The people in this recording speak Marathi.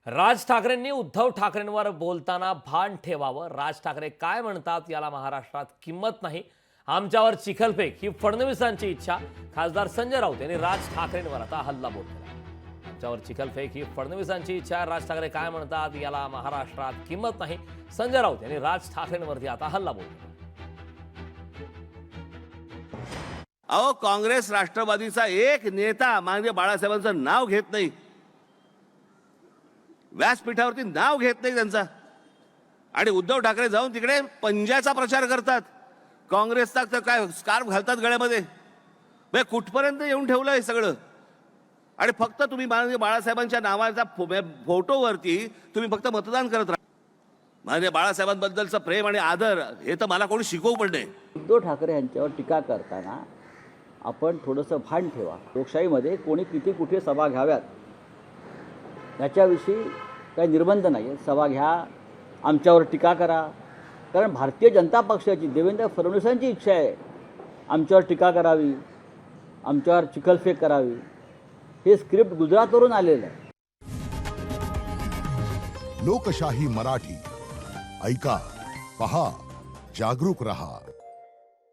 राज ठाकरेंनी उद्धव ठाकरेंवर बोलताना भान ठेवावं. राज ठाकरे काय म्हणतात याला महाराष्ट्रात किंमत नाही. आमच्यावर चिखलफेक ही फडणवीसांची इच्छा. खासदार संजय राऊत यांनी राज ठाकरेंवर आता हल्लाबोल केला. आमच्यावर चिखलफेक ही फडणवीसांची इच्छा. राज ठाकरे काय म्हणतात याला महाराष्ट्रात किंमत नाही. संजय राऊत यांनी राज ठाकरेंवरती आता हल्लाबोल केला. अहो, काँग्रेस राष्ट्रवादीचा एक नेता माननीय बाळासाहेबांचं नाव घेत नाही, व्यासपीठावरती नाव घेत नाही त्यांचा, आणि उद्धव ठाकरे जाऊन तिकडे पंजाचा प्रचार करतात. काँग्रेसचा तर काय स्कार्फ घालतात गळ्यामध्ये. म्हणजे कुठपर्यंत येऊन ठेवलं हे सगळं. आणि फक्त तुम्ही माननीय बाळासाहेबांच्या नावाचा फोटोवरती तुम्ही फक्त मतदान करत राहा. माननीय बाळासाहेबांबद्दलचं प्रेम आणि आदर हे तर मला कोणी शिकवू पण नाही. उद्धव ठाकरे यांच्यावर टीका करताना आपण थोडंसं भान ठेवा. लोकशाहीमध्ये कोणी किती कुठे सभा घ्याव्यात याच्याविषयी काही निर्बंध नाही आहे. सभा घ्या, आमच्यावर टीका करा. कारण भारतीय जनता पक्षाची, देवेंद्र फडणवीसांची इच्छा आहे आमच्यावर टीका करावी, आमच्यावर चिखलफेक करावी. हे स्क्रिप्ट गुजरातवरून आलेलं आहे. लोकशाही मराठी ऐका, पहा, जागरूक रहा.